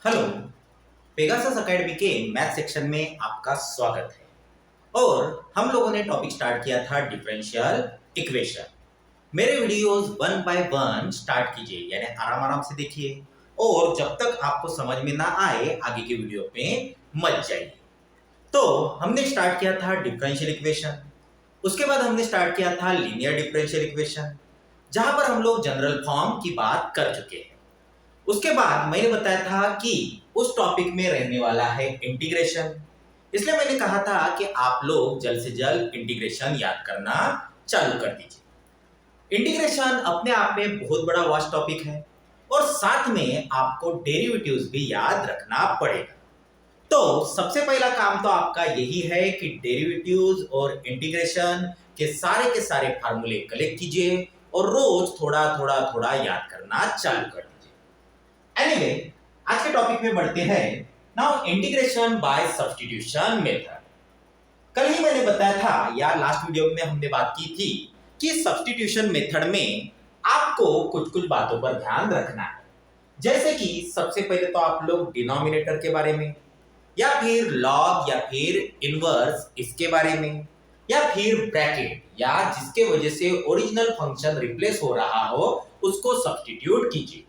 Hello. Pegasus academy के math section में आपका स्वागत है। और हम लोगों ने टॉपिक स्टार्ट किया था डिफरेंशियल इक्वेशन। मेरे videos one by one start कीजिए, यानी आराम आराम से देखिए, और जब तक आपको समझ में ना आए आगे की वीडियो पे मत जाइए। तो हमने स्टार्ट किया था डिफरेंशियल इक्वेशन, उसके बाद हमने स्टार्ट किया था लीनियर डिफरेंशियल इक्वेशन, जहां पर हम लोग जनरल फॉर्म की बात कर चुके हैं। उसके बाद मैंने बताया था कि उस टॉपिक में रहने वाला है इंटीग्रेशन, इसलिए मैंने कहा था कि आप लोग जल्द से जल्द इंटीग्रेशन याद करना चालू कर दीजिए। इंटीग्रेशन अपने आप में बहुत बड़ा वास्ट टॉपिक है और साथ में आपको डेरिवेटिव्स भी याद रखना पड़ेगा। तो सबसे पहला काम तो आपका यही है कि डेरिवेटिव्स और इंटीग्रेशन के सारे फार्मूले कलेक्ट कीजिए और रोज थोड़ा थोड़ा थोड़ा याद करना चालू कर दीजिए। एनीवे, आज के टॉपिक में बढ़ते हैं। Now integration by substitution method. कल ही मैंने बताया था या लास्ट वीडियो में हमने बात की थी कि सब्स्टिट्यूशन मेथड में आपको कुछ कुछ बातों पर ध्यान रखना है। जैसे कि सबसे पहले तो आप लोग डिनोमिनेटर के बारे में, या फिर लॉग, या फिर इनवर्स इसके बारे में, या फिर ब्रैकेट, या जिसके वजह से ओरिजिनल फंक्शन रिप्लेस हो रहा हो उसको सब्स्टिट्यूट कीजिए।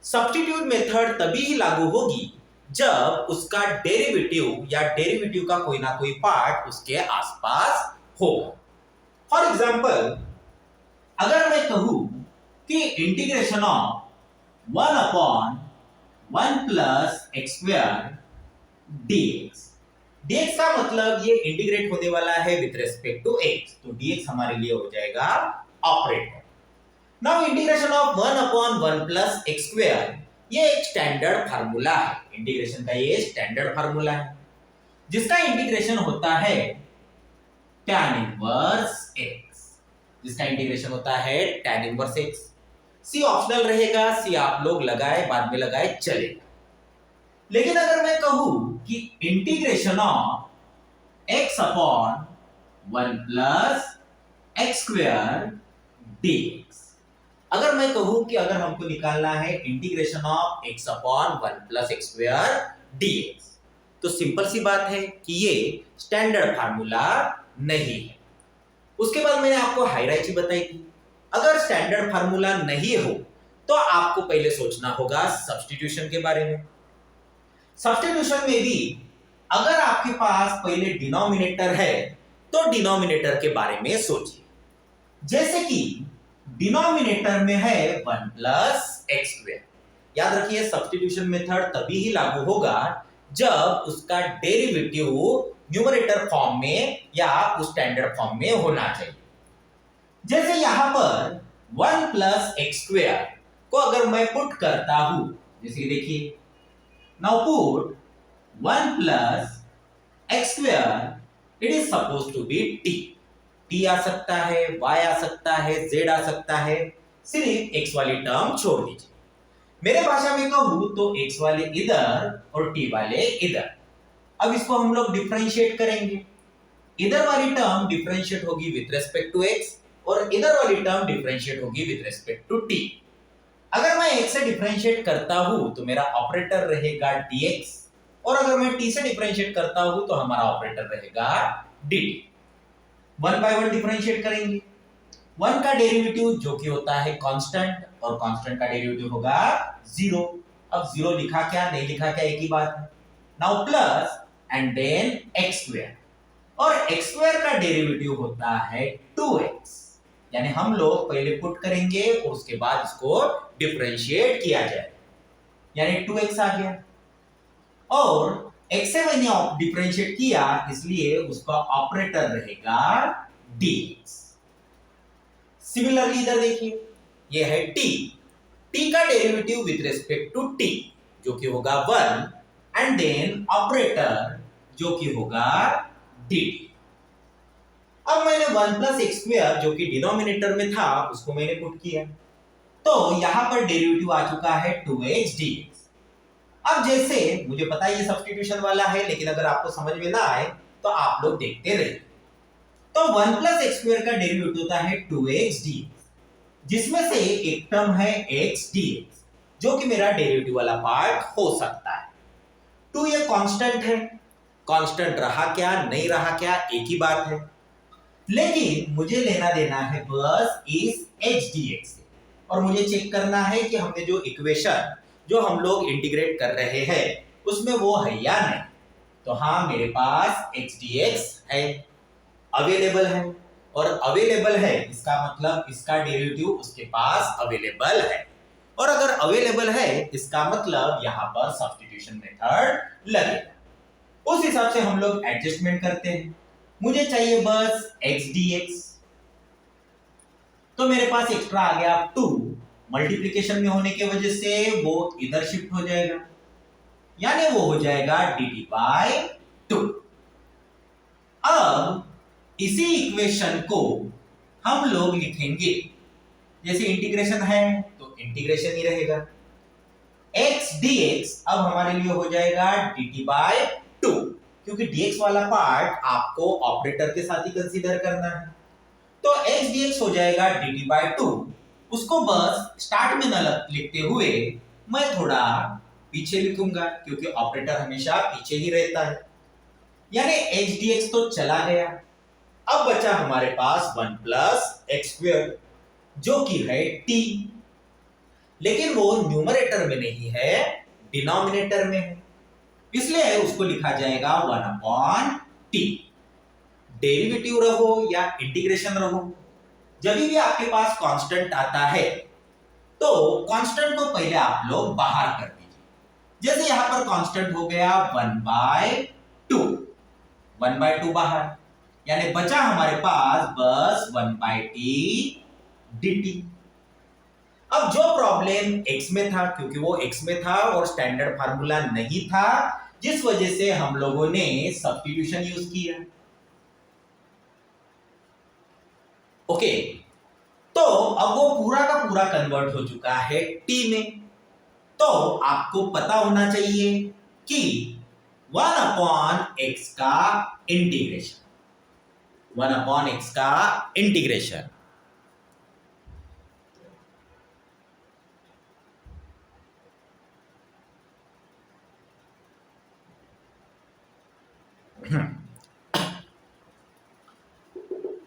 सब्स्टिट्यूट मेथड तभी ही लागू होगी जब उसका डेरिवेटिव या डेरिवेटिव का कोई ना कोई पार्ट उसके आसपास होगा। फॉर एग्जांपल, अगर मैं कहूं कि integration of 1 upon 1 plus X square dx, dx का मतलब ये इंटीग्रेट होने वाला है विद रेस्पेक्ट टू x, तो dx हमारे लिए हो जाएगा operator. Now integration of 1 upon 1 plus X square, ये एक स्टैंडर्ड फार्मूला है। इंटीग्रेशन का ये स्टैंडर्ड फार्मूला है जिसका इंटीग्रेशन होता है tan इनवर्स x, जिसका इंटीग्रेशन होता है tan इनवर्स x। सी ऑप्शनल रहेगा, सी आप लोग लगाए बाद में लगाए चलेगा। लेकिन अगर मैं कहूं कि integration of x upon 1 plus X square dx, अगर मैं कहूं कि अगर हमको निकालना है integration of x upon 1 plus X square dx, तो सिंपल सी बात है कि ये स्टैंडर्ड फार्मूला नहीं है। उसके बाद मैंने आपको हायरार्की बताई थी। अगर स्टैंडर्ड फार्मूला नहीं हो तो आपको पहले सोचना होगा सब्स्टिट्यूशन के बारे में। सब्स्टिट्यूशन में भी अगर आपके पास पहले डिनोमिनेटर है तो डिनोमिनेटर के बारे में सोचिए। जैसे कि डिनोमिनेटर में है 1 प्लस एक्स स्क्वायर। याद रखिए, सब्स्टिट्यूशन मेथड तभी ही लागू होगा जब उसका डेरिवेटिव न्यूमरेटर फॉर्म में या उस स्टैंडर्ड फॉर्म में होना चाहिए। जैसे यहां पर 1 प्लस एक्स स्क्वायर को अगर मैं पुट करता हूं, जैसे देखिए, now put 1 plus X square, it is suppose to be T. T आ सकता है, y आ सकता है, z आ सकता है, सिर्फ x वाली टर्म छोड़ दीजिए। मेरे भाषा में कहूं तो x वाले इधर और t वाले इधर। अब इसको हम लोग डिफरेंशिएट करेंगे। इधर वाली टर्म डिफरेंशिएट होगी विद रेस्पेक्ट टू x और इधर वाली टर्म डिफरेंशिएट होगी विद रेस्पेक्ट टू t। अगर मैं x से डिफरेंशिएट करता हूं तो मेरा ऑपरेटर रहेगा dx, और अगर मैं t से डिफरेंशिएट करता हूं तो हमारा ऑपरेटर रहेगा dt। 1 बाय 1 डिफरेंशिएट करेंगे। 1 का डेरिवेटिव जो कि होता है कांस्टेंट, और कांस्टेंट का डेरिवेटिव होगा 0। अब 0 लिखा क्या नहीं लिखा क्या एक ही बात है। Now plus and then x square, और x स्क्वायर का डेरिवेटिव होता है 2x, यानी हम लोग पहले पुट करेंगे और उसके बाद इसको डिफरेंशिएट किया जाए, यानी 2x आ गया। और x से मैंने डिफरेंशिएट किया इसलिए उसका ऑपरेटर रहेगा dx। सिमिलरली इधर देखिए, ये है t। t का derivative with respect to t जो कि होगा 1, एंड देन ऑपरेटर जो कि होगा dt। अब मैंने 1 प्लस एक्स स्क्वायर जो कि डिनोमिनेटर में था उसको मैंने पुट किया, तो यहां पर डेरिवेटिव आ चुका है 2x dx। अब जैसे मुझे पता है ये सब्स्टिट्यूशन वाला है, लेकिन अगर आपको समझ में ना आए तो आप लोग देखते रहिए। तो 1 प्लस एक्स स्क्वायर का डेरिवेटिव होता है 2x dx, जिसमें से एक टर्म है x dx जो कि मेरा डेरिवेटिव वाला पार्ट हो सकता है। 2 ये कांस्टेंट है, कांस्टेंट रहा क्या नहीं रहा क्या एक ही बात है, लेकिन मुझे लेना देना है बस इस एच डी एक्स से, और मुझे चेक करना है कि हमने जो इक्वेशन जो हम लोग इंटीग्रेट कर रहे हैं उसमें वो है या नहीं। तो हाँ, मेरे पास एच डी एक्स है, अवेलेबल है, और अवेलेबल है इसका मतलब इसका डेरिवेटिव उसके पास अवेलेबल है, और अगर अवेलेबल है इसका मतलब यहां पर सब्स्टिट्यूशन मेथड लगेगा। उस हिसाब से हम लोग एडजस्टमेंट करते हैं। मुझे चाहिए बस एक्स डी एक्स, तो मेरे पास एक्स्ट्रा आ गया 2, मल्टीप्लीकेशन में होने की वजह से वो इधर शिफ्ट हो जाएगा, यानी वो हो जाएगा dt बाय 2। अब इसी इक्वेशन को हम लोग लिखेंगे, जैसे इंटीग्रेशन है तो इंटीग्रेशन ही रहेगा, x dx अब हमारे लिए हो जाएगा dt बाय 2, क्योंकि dx वाला पार्ट आपको ऑपरेटर के साथ ही कंसीडर करना है। तो x dx हो जाएगा dt बाय 2, उसको बस स्टार्ट में न लिखते हुए मैं थोड़ा पीछे लिखूंगा, क्योंकि ऑपरेटर हमेशा पीछे ही रहता है, यानी h dx तो चला गया। अब बचा हमारे पास 1 प्लस एक्स स्क्वायर जो कि है t, लेकिन वो न्यूमरेटर में नहीं है, डिनोमिनेटर में है, इसलिए उसको लिखा जाएगा 1 अपॉन टी। डेरिवेटिव रहो या इंटीग्रेशन रहो, जब भी आपके पास कांस्टेंट आता है तो कांस्टेंट को पहले आप लोग बाहर कर दीजिए। जैसे यहां पर कांस्टेंट हो गया 1 बाय 2, 1 बाय 2 बाहर, यानी बचा हमारे पास बस 1 बाय टी dt। अब जो प्रॉब्लम x में था, क्योंकि वो x में था और स्टैंडर्ड फार्मूला नहीं था, जिस वजह से हम लोगों ने सब्स्टिट्यूशन यूज किया। ओके, तो अब वो पूरा का पूरा कन्वर्ट हो चुका है t में, तो आपको पता होना चाहिए कि 1 अपॉन x का इंटीग्रेशन, 1 अपॉन x का इंटीग्रेशन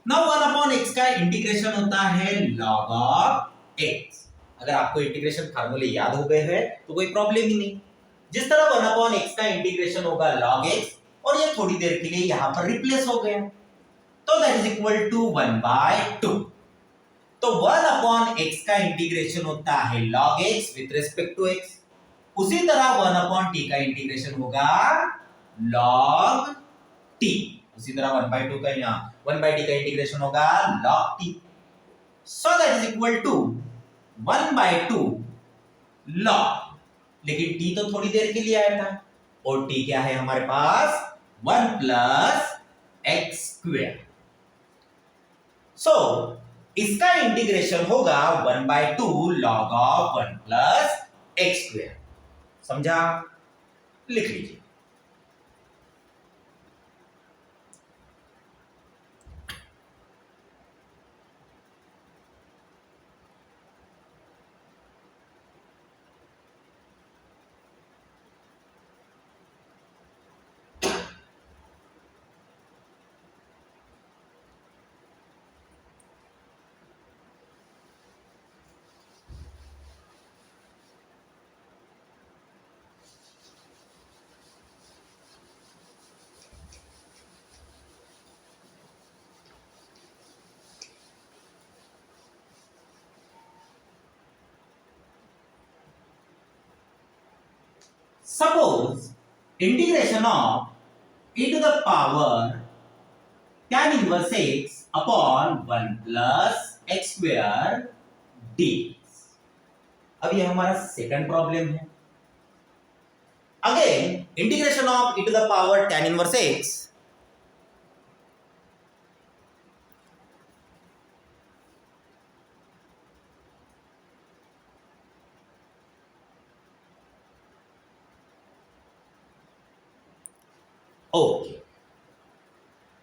ना 1 अपॉन एक्स का इंटीग्रेशन होता है log ऑफ x। अगर आपको इंटीग्रेशन फार्मूले याद हो गए हैं तो कोई प्रॉब्लम ही नहीं। जिस तरह 1 अपॉन एक्स का इंटीग्रेशन होगा log x, और ये थोड़ी देर के लिए यहां पर रिप्लेस हो गया, तो that is equal to 1 by 2। तो 1 अपॉन एक्स का इंटीग्रेशन होता है log x with respect to x, उसी तरह 1 अपॉन t का इंटीग्रेशन होगा log t, उसी तरह 1 by 2 का यहाँ 1 by t का इंटीग्रेशन होगा log t, so that is equal to 1 by 2 log, लेकिन t तो थोड़ी देर के लिए आया था, और t क्या है हमारे पास 1 प्लस एक्स स्क्वायर। सो इसका इंटीग्रेशन होगा 1 by 2 log of 1 plus X square. समझा? लिख लीजिए। Suppose integration of e to the power tan inverse x upon 1 plus x square dx। अब ये हमारा सेकंड प्रॉब्लम है। Again integration of e to the power tan inverse x okay।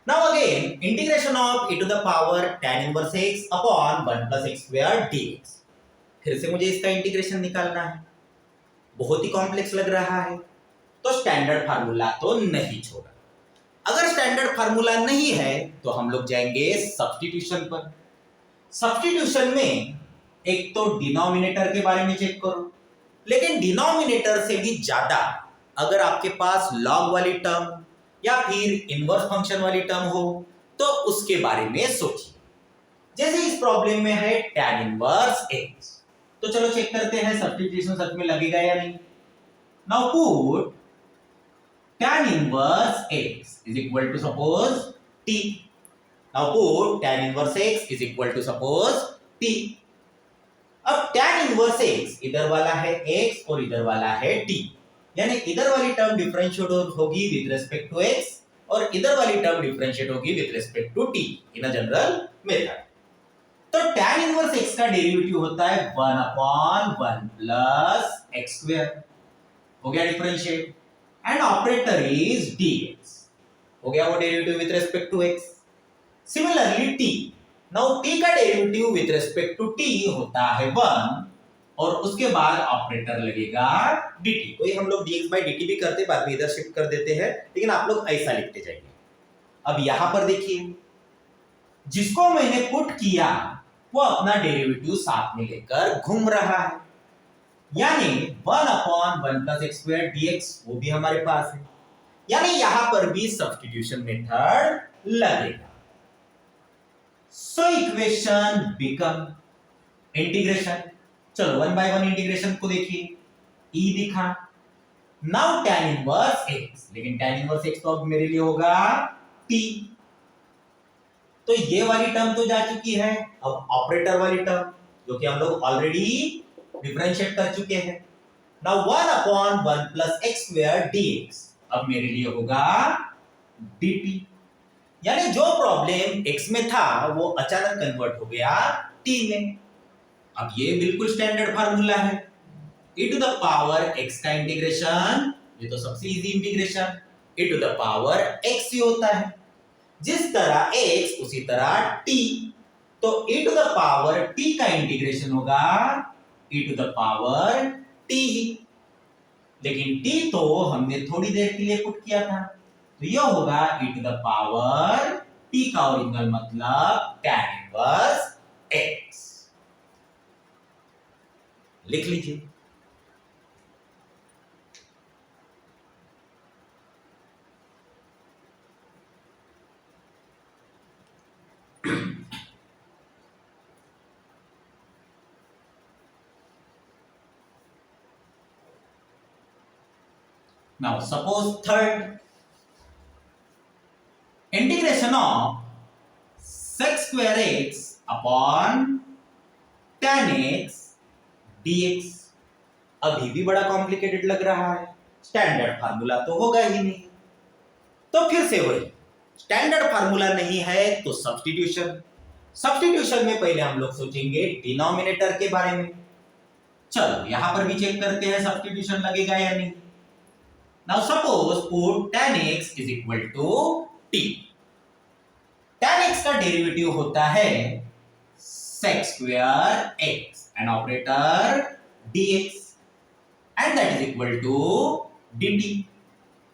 Now again integration of e to the power tan inverse x upon 1 plus x square dx। फिर से मुझे इसका integration निकालना है, बहुत ही कॉम्प्लेक्स लग रहा है, तो स्टैंडर्ड फार्मूला तो नहीं छोड़ा। अगर स्टैंडर्ड फार्मूला नहीं है तो हम लोग जाएंगे सब्स्टिट्यूशन पर। सब्स्टिट्यूशन में एक तो डिनोमिनेटर के बारे में चेक करो, लेकिन डिनोमिनेटर से भी ज्यादा अगर आपके पास लॉग वाली टर्म या फिर इनवर्स फंक्शन वाली टर्म हो तो उसके बारे में सोचिए। जैसे इस प्रॉब्लम में है tan इनवर्स x, तो चलो चेक करते हैं सब्स्टिट्यूशन सच में लगेगा या नहीं। Now put tan inverse x is equal to suppose t. Now put tan inverse x is equal to suppose t. अब tan inverse x इधर वाला है x और इधर वाला है t, यानी इधर वाली टर्म डिफरेंशिएट होगी विद रिस्पेक्ट टू x और इधर वाली टर्म डिफरेंशिएट होगी with respect to t in a general method. तो tan इनवर्स x का डेरिवेटिव होता है 1/1 प्लस x स्क्वायर, हो गया differentiate, and operator is dx, हो गया वो derivative with respect to x। Similarly t, now t का derivative with respect to t होता है 1 और उसके बाद ऑपरेटर लगेगा dt। कोई हम लोग dx by dt भी करते, बाद में इधर शिफ्ट कर देते हैं, लेकिन आप लोग ऐसा लिखते जाइए। अब यहां पर देखिए, जिसको मैंने पुट किया वो अपना डेरिवेटिव साथ में लेकर घूम रहा है, यानी 1/1 प्लस x स्क्वायर dx वो भी हमारे पास है, यानी यहां पर भी सब्स्टिट्यूशन मेथड लगेगा। So equation become integration. चलो 1/1 इंटीग्रेशन को देखिए, e दिखा, नाउ tan इनवर्स x, लेकिन tan इनवर्स x तो अब मेरे लिए होगा t, तो ये वाली टर्म तो जा चुकी है। अब ऑपरेटर वाली टर्म जो कि हम लोग ऑलरेडी डिफरेंशिएट कर चुके हैं। Now 1/1 plus x square dx अब मेरे लिए होगा dt, यानी जो प्रॉब्लम x में था वो अचानक कन्वर्ट हो गया t में। अब ये बिल्कुल स्टैंडर्ड फार्मूला है, e to the power x का इंटीग्रेशन, ये तो सबसे easy integration, e to the power x ही होता है, जिस तरह x उसी तरह t, तो e to the power t का इंटीग्रेशन होगा e to the power t ही, लेकिन t तो हमने थोड़ी देर के लिए पुट किया था, तो यह होगा e to the power t का ओरिजिनल मतलब tan इनवर्स x। लिख लीजिए। Now suppose third, integration of sec square x upon tan x dx अभी भी बड़ा कॉम्प्लिकेटेड लग रहा है, स्टैंडर्ड फार्मूला तो होगा ही नहीं। तो फिर से वही, स्टैंडर्ड फार्मूला नहीं है तो सब्स्टिट्यूशन। सब्स्टिट्यूशन में पहले हम लोग सोचेंगे डिनोमिनेटर के बारे में। चलो यहां पर भी चेक करते हैं सब्स्टिट्यूशन लगेगा या नहीं। Now suppose put tan x is equal to t. tan x का डेरिवेटिव होता है sec square x and operator dx and that is equal to dt.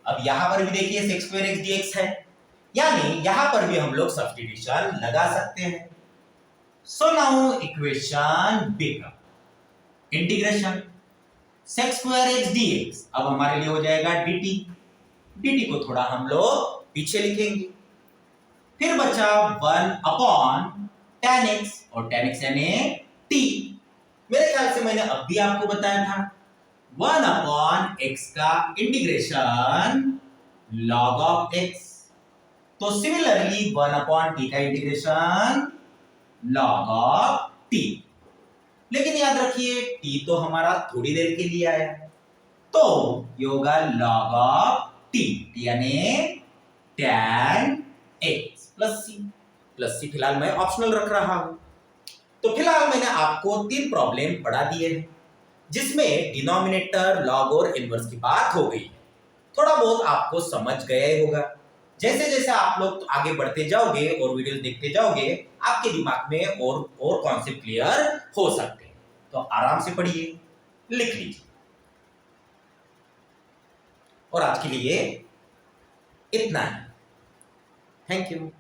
अब यहां पर भी देखिए sec square x dx है, यानी यहां पर भी हम लोग सब्स्टिट्यूशन लगा सकते हैं। So now equation become integration sec square x dx अब हमारे लिए हो जाएगा dt। dt को थोड़ा हम लोग पीछे लिखेंगे, फिर बचा 1/tan x और tan x यानी t। मेरे ख्याल से मैंने अब भी आपको बताया था 1/x का इंटीग्रेशन log of x, तो सिमिलरली 1/t का इंटीग्रेशन log of t। लेकिन याद रखिए t तो हमारा थोड़ी देर के लिए आया, तो ये होगा log of t, यानी tan x प्लस c फिलहाल मैं ऑप्शनल रख रहा हूं। तो फिलहाल मैंने आपको 3 प्रॉब्लम पढ़ा दिए हैं, जिसमें डिनोमिनेटर, लॉग और इनवर्स की बात हो गई है। थोड़ा बहुत आपको समझ गए होगा। जैसे जैसे आप लोग आगे बढ़ते जाओगे और वीडियोस देखते जाओगे, आपके दिमाग में और कॉन्सेप्ट क्लियर हो सकते हैं। तो आराम से पढ़िए, लिख लीजिए। और आज के लिए इतना ही। Thank you.